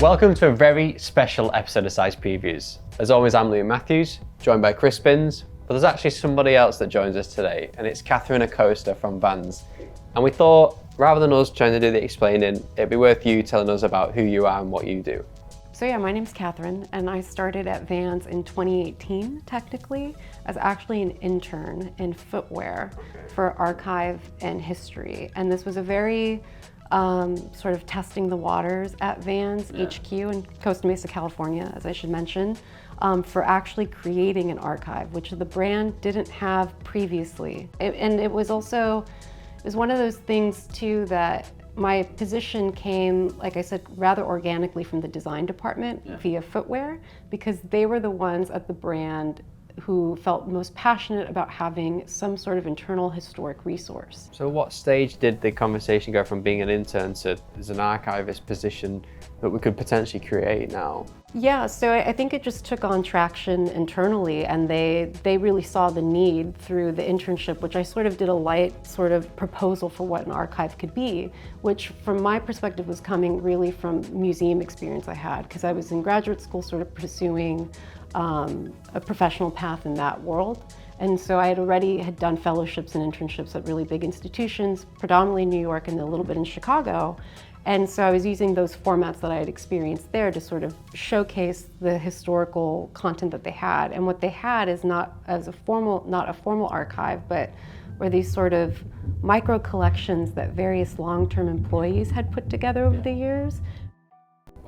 Welcome to a very special episode of Size Previews. As always, I'm Liam Matthews, joined by Chris Spins, but there's actually somebody else that joins us today, and it's Catherine Acosta from Vans. And we thought, rather than us trying to do the explaining, it'd be worth you telling us about who you are and what you do. So yeah, my name's Catherine, and I started at Vans in 2018, technically, as actually an intern in footwear for archive and history. And this was a very sort of testing the waters at Vans HQ in Costa Mesa, California, as I should mention, for actually creating an archive, which the brand didn't have previously. And it was one of those things too that my position came, like I said, rather organically from the design department via footwear, because they were the ones at the brand who felt most passionate about having some sort of internal historic resource. So what stage did the conversation go from being an intern to as an archivist position that we could potentially create now? Yeah, so I think it just took on traction internally, and they really saw the need through the internship, which I sort of did a light sort of proposal for what an archive could be, which from my perspective was coming really from museum experience I had, because I was in graduate school sort of pursuing a professional path in that world. And so I had done fellowships and internships at really big institutions, predominantly New York and a little bit in Chicago. And so I was using those formats that I had experienced there to sort of showcase the historical content that they had. And what they had is not a formal archive, but were these sort of micro collections that various long-term employees had put together over the years.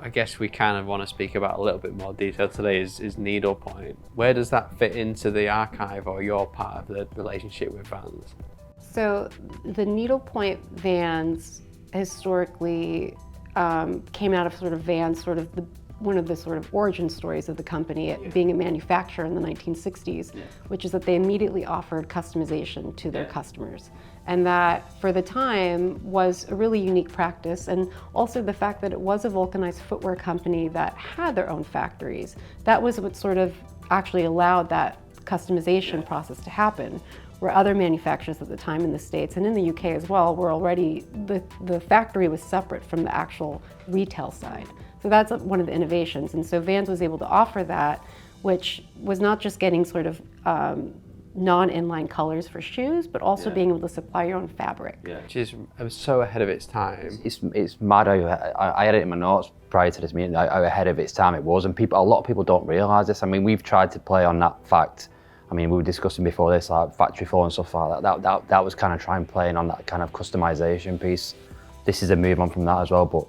I guess we kind of want to speak about a little bit more detail today is Needlepoint. Where does that fit into the archive or your part of the relationship with Vans? So the Needlepoint Vans historically came out of sort of Vans, one of the sort of origin stories of the company, being a manufacturer in the 1960s, which is that they immediately offered customization to their customers. And that, for the time, was a really unique practice. And also the fact that it was a vulcanized footwear company that had their own factories. That was what sort of actually allowed that customization process to happen, where other manufacturers at the time in the States and in the UK as well were already, the factory was separate from the actual retail side. So that's one of the innovations. And so Vans was able to offer that, which was not just getting sort of non-inline colors for shoes, but also being able to supply your own fabric. Which is so ahead of its time. It's mad how I had it in my notes prior to this meeting, how ahead of its time it was, and a lot of people don't realise this. I mean, we've tried to play on that fact. I mean, we were discussing before this, like factory floor and stuff like that. That was kind of trying playing on that kind of customization piece. This is a move on from that as well, but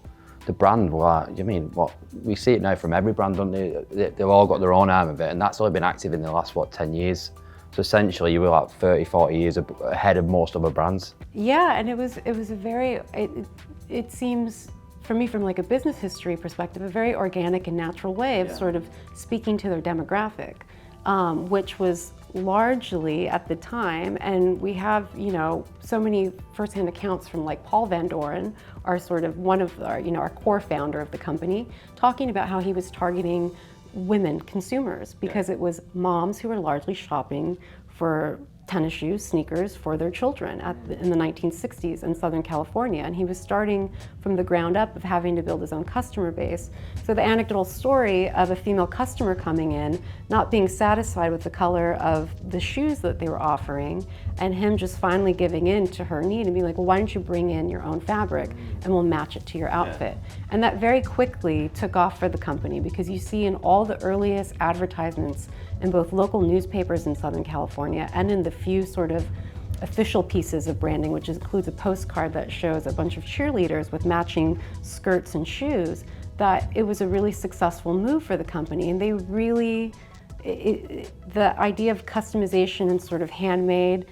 the brand, what we see it now from every brand, don't they? They've all got their own arm of it, and that's only been active in the last 10 years. So essentially, you were like 30, 40 years ahead of most other brands. Yeah, and it seems, for me, from like a business history perspective, a very organic and natural way of sort of speaking to their demographic, which was largely at the time, and we have, so many firsthand accounts from like Paul Van Doren, our sort of one of our, our core founder of the company, talking about how he was targeting women consumers because it was moms who were largely shopping for tennis shoes, sneakers for their children in the 1960s in Southern California. And he was starting from the ground up of having to build his own customer base. So the anecdotal story of a female customer coming in, not being satisfied with the color of the shoes that they were offering, and him just finally giving in to her need and being like, well, why don't you bring in your own fabric and we'll match it to your outfit? And that very quickly took off for the company, because you see in all the earliest advertisements in both local newspapers in Southern California and in the few sort of official pieces of branding, which includes a postcard that shows a bunch of cheerleaders with matching skirts and shoes, that it was a really successful move for the company. And they really, the idea of customization and sort of handmade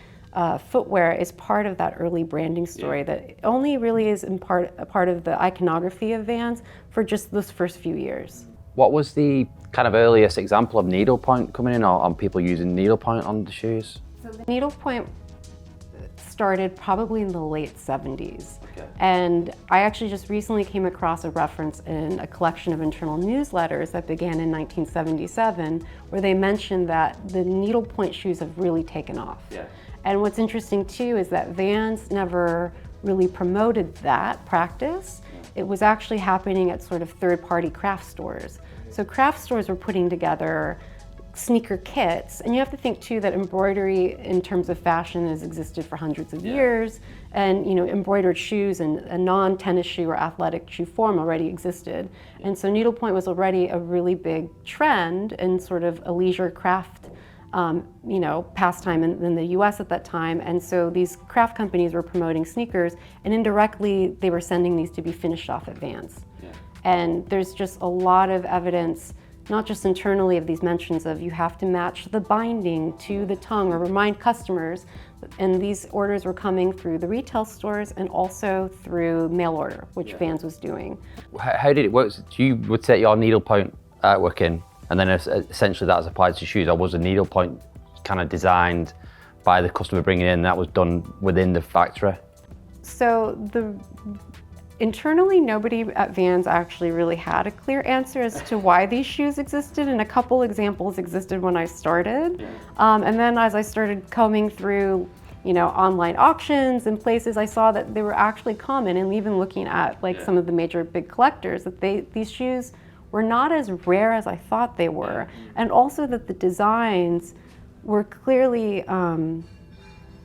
footwear is part of that early branding story that only really is a part of the iconography of Vans for just those first few years. What was the kind of earliest example of needlepoint coming in, or on people using needlepoint on the shoes? So the needlepoint started probably in the late 70s. And I actually just recently came across a reference in a collection of internal newsletters that began in 1977, where they mentioned that the needlepoint shoes have really taken off. And what's interesting too is that Vans never really promoted that practice. it was actually happening at sort of third-party craft stores. So craft stores were putting together sneaker kits, and you have to think too that embroidery in terms of fashion has existed for hundreds of years, and embroidered shoes and a non-tennis shoe or athletic shoe form already existed. And so needlepoint was already a really big trend and sort of a leisure craft pastime in the US at that time. And so these craft companies were promoting sneakers, and indirectly they were sending these to be finished off at Vans. And there's just a lot of evidence, not just internally, of these mentions of you have to match the binding to the tongue or remind customers. And these orders were coming through the retail stores and also through mail order, which Vans was doing. How did it work? So you would set your needlepoint artwork in, and then essentially that was applied to shoes, or was the needlepoint kind of designed by the customer bringing in, and that was done within the factory? So internally, nobody at Vans actually really had a clear answer as to why these shoes existed, and a couple examples existed when I started. And then as I started combing through, online auctions and places, I saw that they were actually common, and even looking at some of the major big collectors, that these shoes were not as rare as I thought they were, and also that the designs were clearly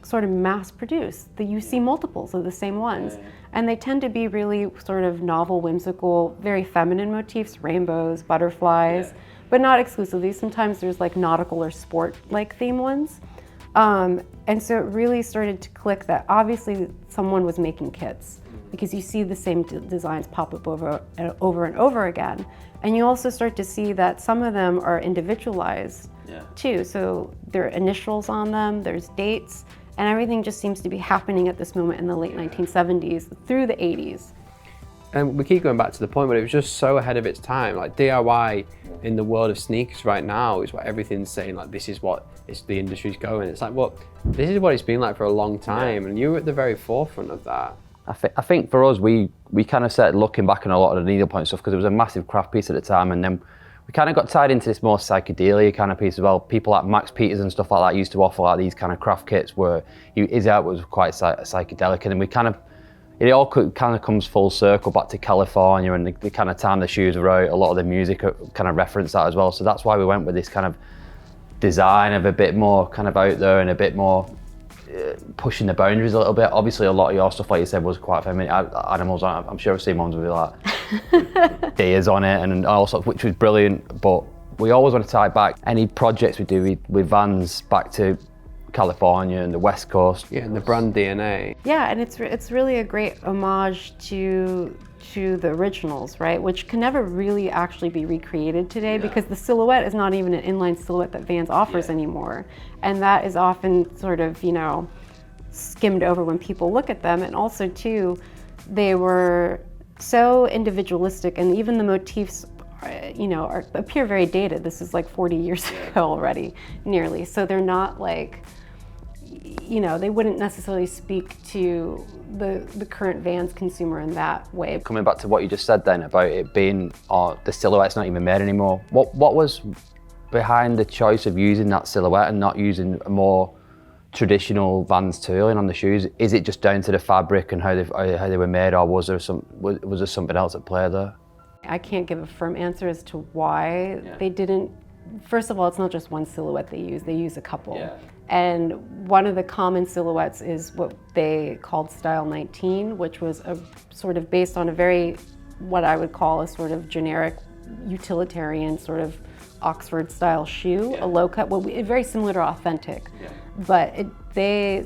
sort of mass produced. That you see multiples of the same ones. And they tend to be really sort of novel, whimsical, very feminine motifs, rainbows, butterflies, but not exclusively. Sometimes there's like nautical or sport-like theme ones. And so it really started to click that obviously someone was making kits, because you see the same designs pop up over and over again. And you also start to see that some of them are individualized too. So there are initials on them, there's dates, and everything just seems to be happening at this moment in the late 1970s through the 80s. And we keep going back to the point, but it was just so ahead of its time. Like DIY in the world of sneakers right now is what everything's saying, like this is what the industry's going. It's like, well, this is what it's been like for a long time, and you were at the very forefront of that. I think for us, we kind of started looking back on a lot of the needlepoint stuff because it was a massive craft piece at the time, and then we kind of got tied into this more psychedelia kind of piece as well. People like Max Peters and stuff like that used to offer like these kind of craft kits where his art was quite psychedelic, and then we kind of, it all kind of comes full circle back to California and the kind of time the shoes were out. A lot of the music kind of referenced that as well. So that's why we went with this kind of design of a bit more kind of out there and a bit more pushing the boundaries a little bit. Obviously a lot of your stuff, like you said, was quite feminine. Animals on it. I'm sure I've seen ones with like deers on it and all sorts, which was brilliant, but we always want to tie back any projects we do with Vans back to California and the West Coast. Yeah, and the brand DNA. Yeah, and it's really a great homage to the originals, right? Which can never really actually be recreated today because the silhouette is not even an inline silhouette that Vans offers anymore. And that is often sort of, skimmed over when people look at them. And also too, they were so individualistic, and even the motifs appear very dated. This is like 40 years ago already, nearly. So they're not like, they wouldn't necessarily speak to the current Vans consumer in that way. Coming back to what you just said then about it being, the silhouette's not even made anymore. What was behind the choice of using that silhouette and not using a more traditional Vans tooling on the shoes? Is it just down to the fabric and how they were made, or was there something else at play there? I can't give a firm answer as to why they didn't. First of all, it's not just one silhouette they use a couple. And one of the common silhouettes is what they called Style 19, which was a sort of based on a very, what I would call a sort of generic utilitarian sort of Oxford style shoe, a low cut, very similar to Authentic. But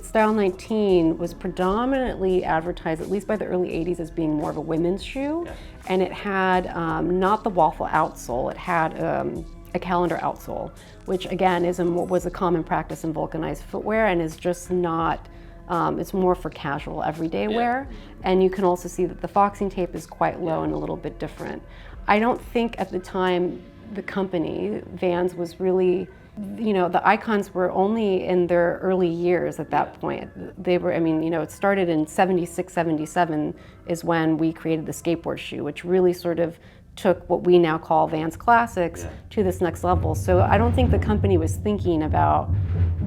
Style 19 was predominantly advertised, at least by the early 80s, as being more of a women's shoe. And it had not the waffle outsole, it had a calendar outsole, which again was a common practice in vulcanized footwear and is just not, it's more for casual everyday wear. And you can also see that the foxing tape is quite low and a little bit different. I don't think at the time the company, Vans, was really, the icons were only in their early years at that point. They were, it started in 76, 77 is when we created the skateboard shoe, which really sort of took what we now call Vans Classics to this next level. So I don't think the company was thinking about,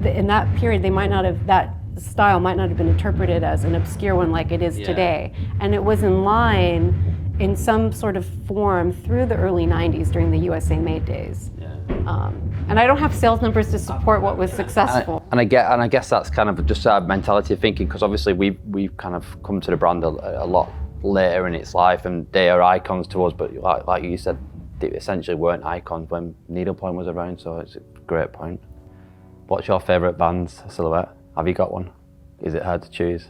in that period, that style might not have been interpreted as an obscure one like it is today. And it was in line in some sort of form through the early 90s during the USA Made days. Yeah. And I don't have sales numbers to support what was successful. And I guess that's kind of just our mentality of thinking, because obviously we've kind of come to the brand a lot later in its life, and they are icons to us, but like you said, they essentially weren't icons when Needlepoint was around, so it's a great point. What's your favourite Vans silhouette? Have you got one? Is it hard to choose?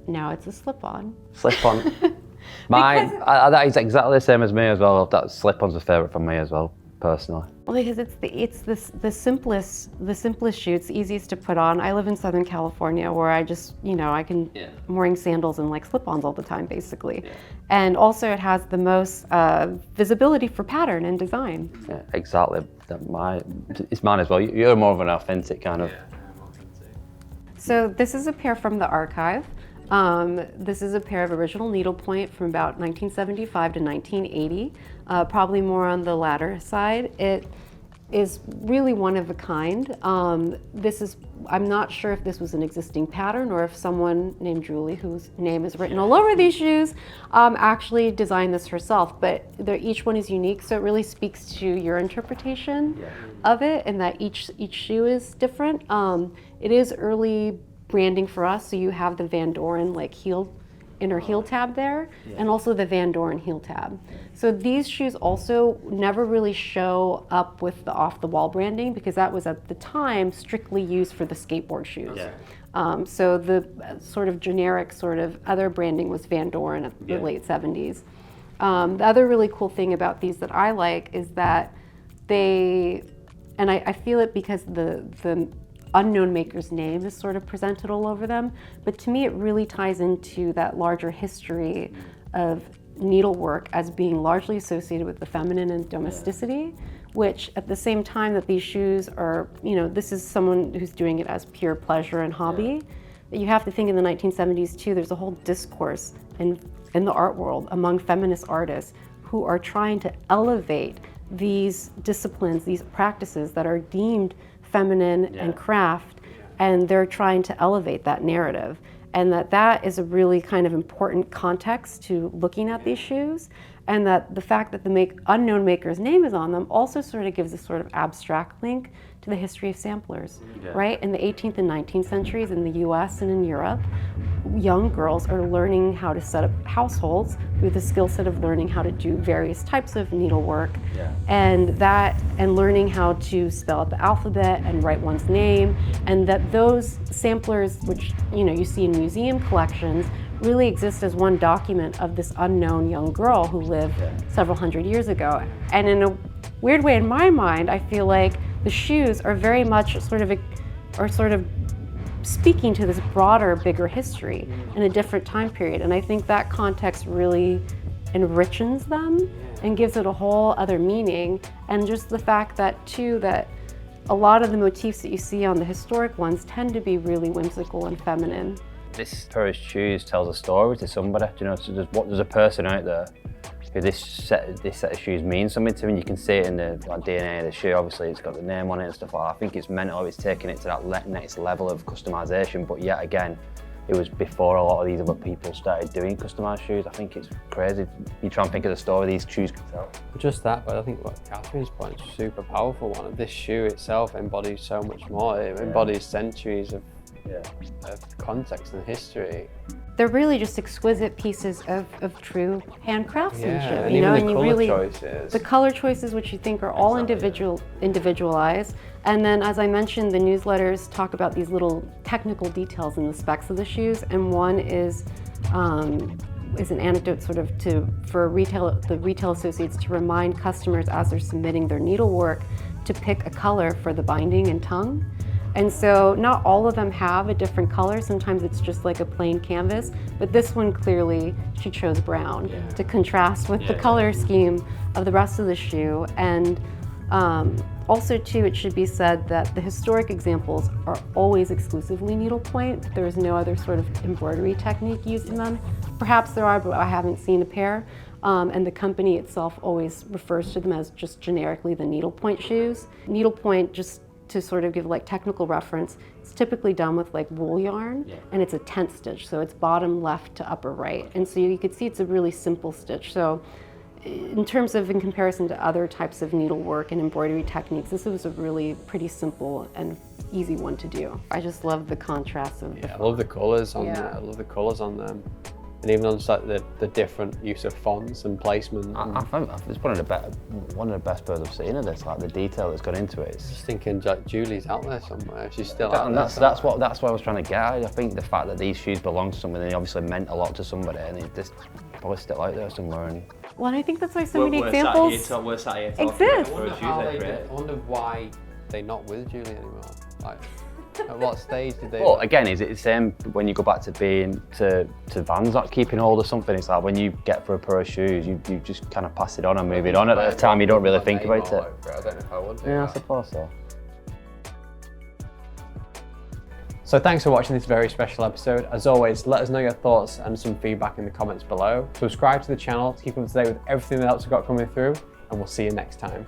No, it's a slip-on. Slip-on. Mine, that is exactly the same as me as well. That slip-on's a favourite for me as well, personally. Well, because it's the simplest shoe. It's the easiest to put on. I live in Southern California, where I just, I'm wearing sandals and like slip-ons all the time, basically. Yeah. And also it has the most visibility for pattern and design. Yeah, exactly. It's mine as well. You're more of an authentic kind of. Yeah, I'm authentic. So this is a pair from the archive. This is a pair of original needlepoint from about 1975 to 1980, probably more on the latter side. It is really one of a kind. I'm not sure if this was an existing pattern or if someone named Julie, whose name is written all over these shoes, actually designed this herself, but each one is unique, so it really speaks to your interpretation of it, and that each shoe is different. It is early branding for us, so you have the Van Doren inner heel tab there, and also the Van Doren heel tab. So these shoes also never really show up with the off-the-wall branding, because that was at the time strictly used for the skateboard shoes. Yeah. So the sort of generic sort of other branding was Van Doren at the late 70s. The other really cool thing about these that I like is that I feel it because the unknown maker's name is sort of presented all over them, but to me it really ties into that larger history of needlework as being largely associated with the feminine and domesticity, which at the same time that these shoes are, this is someone who's doing it as pure pleasure and hobby. But you have to think in the 1970s too, there's a whole discourse in the art world among feminist artists who are trying to elevate these disciplines, these practices that are deemed feminine and craft, and they're trying to elevate that narrative, and that is a really kind of important context to looking at these shoes, and that the fact that the unknown maker's name is on them also sort of gives a sort of abstract link to the history of samplers, right? In the 18th and 19th centuries in the US and in Europe, young girls are learning how to set up households through the skill set of learning how to do various types of needlework, and learning how to spell out the alphabet and write one's name, and that those samplers, which you see in museum collections, really exist as one document of this unknown young girl who lived several hundred years ago. And in a weird way, in my mind, I feel like the shoes are very much sort of speaking to this broader, bigger history in a different time period. And I think that context really enriches them and gives it a whole other meaning. And just the fact that a lot of the motifs that you see on the historic ones tend to be really whimsical and feminine. This pair of shoes tells a story to somebody. So there's a person out there who this set of shoes means something to, and you can see it in the DNA of the shoe. Obviously, it's got the name on it and stuff like that. I think it's mental. It's taking it to that next level of customization. But yet again, it was before a lot of these other people started doing customized shoes. I think it's crazy. You try and think of the story these shoes can tell. Just that, but I think what Catherine's point is a super powerful one. This shoe itself embodies so much more. It embodies centuries of context and history. They're really just exquisite pieces of true hand craftsmanship, and even the color choices. The color choices, which you think are all individualized, and then, as I mentioned, the newsletters talk about these little technical details in the specs of the shoes, and one is an anecdote sort of for the retail associates to remind customers as they're submitting their needlework to pick a color for the binding and tongue. And so not all of them have a different color. Sometimes it's just like a plain canvas, but this one clearly she chose brown to contrast with the color scheme of the rest of the shoe. And also too, it should be said that the historic examples are always exclusively needlepoint. There is no other sort of embroidery technique used in them. Perhaps there are, but I haven't seen a pair. And the company itself always refers to them as just generically the needlepoint shoes. Needlepoint just to sort of give like technical reference, it's typically done with like wool yarn, and it's a tent stitch, so it's bottom left to upper right. And so you could see it's a really simple stitch. So in terms of, in comparison to other types of needlework and embroidery techniques, this was a really pretty simple and easy one to do. I just love the contrast of I love the colours on I love the colours on them. And even on just like the different use of fonts and placement. I think it's one of the best birds I've seen of this. Like the detail that's gone into it. Just thinking, like, Julie's out there somewhere. She's still out And there. that's what I was trying to get at. I think the fact that these shoes belong to somebody, they obviously meant a lot to somebody, and it just probably still out there somewhere. And well, and I think that's why so many examples exist. I wonder why they're not with Julie anymore. Like, at what stage did they? Well, again, is it the same when you go back to being to Vans, like keeping hold of something? It's like when you get for a pair of shoes, you just kind of pass it on and move it on. At the time, you don't really think about it. I don't know if I would do Yeah, that. I suppose so. So thanks for watching this very special episode. As always, let us know your thoughts and some feedback in the comments below. Subscribe to the channel to keep up to date with everything else we've got coming through, and we'll see you next time.